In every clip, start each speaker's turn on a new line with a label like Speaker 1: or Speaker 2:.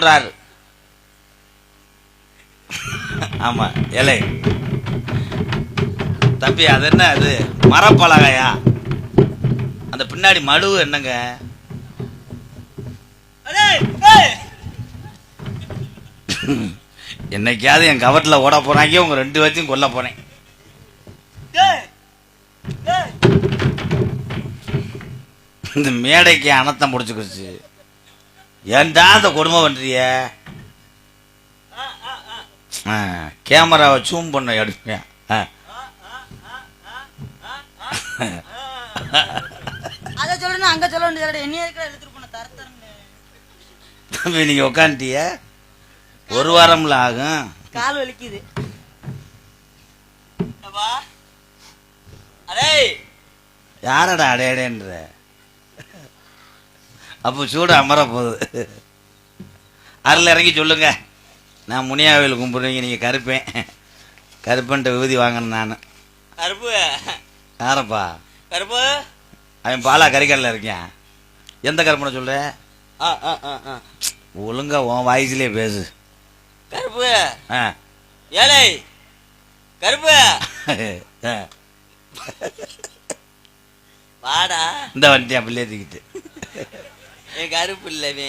Speaker 1: சொல்றாரு. ஆமா இலை தம்பி, அது என்ன அது மரப்பலகையா? அந்த பின்னாடி மடுவு என்னங்க? என்னைக்காவது என் கவட்டில் ஓட போறாங்க, உங்க 2 பேர்த்தையும் கொல்ல போறேன். இந்த மேடைக்கு அனத்தம் முடிச்சுக்கிச்சு. ஏன்டா அந்த கொடுமை பண்றிய? கேமராவை சூம் பண்ண எடுப்பேன்.
Speaker 2: அத சொல்லணும் அங்க சொல்ல வேண்டியது. என்ன இருக்கிற எடுத்துட்டு போன
Speaker 1: தம்பி, நீங்க உட்காந்துட்டிய 1 வாரம்ல ஆகும்.
Speaker 2: கால் வலிக்குது.
Speaker 1: யாரடா அடையடேன்ற? அப்போ சூடு அமர போகுது. அருள் இறங்கி சொல்லுங்க. நான் முனியாவில் கும்பிடுவீங்க, நீங்க கருப்பேன். கருப்பன்ட்டு விபூதி வாங்கணும் நான்.
Speaker 3: கருப்பு
Speaker 1: யாரப்பா?
Speaker 3: கருப்பு
Speaker 1: அவன் பாலா கறிக்கடல இருக்கேன். எந்த கருப்புன்னு சொல்ற? ஒழுங்கா உன் வாய்ஸ்லயே பேசு.
Speaker 3: கருப்பு ஏழை கருப்பு வாடா.
Speaker 1: இந்த வண்டியா பிள்ளைய தூக்கிட்டு.
Speaker 3: என் கருப்பு இல்லவே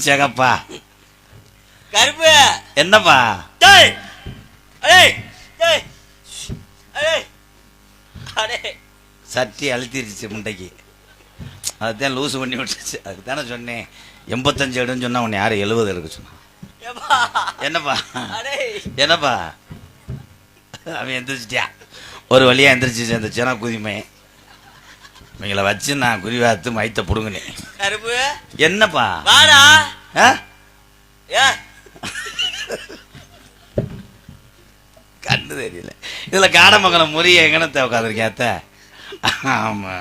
Speaker 1: சகப்பா.
Speaker 3: கருப்பு
Speaker 1: என்னப்பா? சட்டி அழுத்திருச்சு முண்டைக்கு. அதுதான் லூசு பண்ணி விட்டுருச்சு. அதுக்கு தானே சொன்னேன் 85 எடுன்னு சொன்னா உன்னை யாரும் 70 எடுக்க சொன்னான். என்னப்பா என்னப்பா? அவன் எந்திரிச்சிட்டியா? ஒரு வழியா எந்திரிச்சு சேர்ந்துச்சுனா குதிமை. இவங்களை வச்சு நான் குறிவாத்து மைத்த புடுங்கினேன்.
Speaker 3: கருப்பு
Speaker 1: என்னப்பா?
Speaker 3: வாடா.
Speaker 1: கண்டு தெரியல. இதுல காடமங்கலம் முறிய எங்கனத்த உட்காந்துருக்கேத்த. ஆமா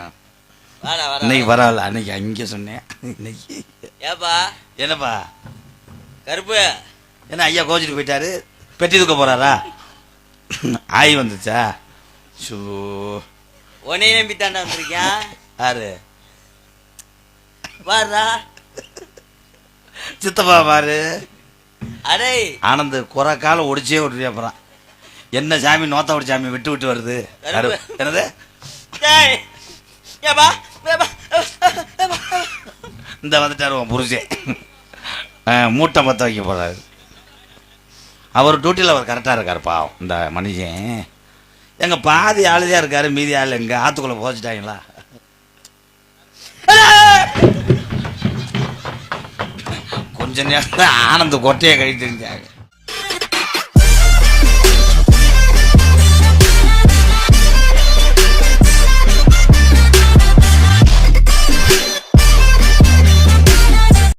Speaker 1: இன்னைக்கு பரவாயில்ல. அன்னைக்கு அங்க சொன்னேன். இன்னைக்கு
Speaker 3: ஏப்பா?
Speaker 1: என்னப்பா?
Speaker 3: கருப்பு
Speaker 1: என்ன ஐயா கோச்சிட்டு போயிட்டாரு? பெட்டி தூக்க போறாரா? ஆய் வந்துச்சா? ஷூ
Speaker 3: உன்னைய நம்பி தாண்டா வந்திருக்கேன்.
Speaker 1: யாரு?
Speaker 3: பாருடா
Speaker 1: சித்தப்பா பாரு.
Speaker 3: அடே
Speaker 1: ஆனந்த் குறை காலம் ஒடிச்சே விட்டுருவே. அப்புறம் என்ன சாமி நோத்த விட்டு சாமி விட்டு விட்டு வருது. என்னது? இந்த வந்துட்டாரு உன் புருஷன். மூட்டை பற்ற வைக்க போறாரு. அவர் டியூட்டியில் அவர் கரெக்டாக இருக்காரு பாவம். இந்த மனுஷன் எங்க பாதி ஆளுதா இருக்காரு, மீதி ஆள் எங்க ஆத்துக்குள்ள போச்சுட்டாங்களா? கொஞ்ச நேரம் ஆனந்த கொட்டையை கழிட்டு இருந்தாங்க.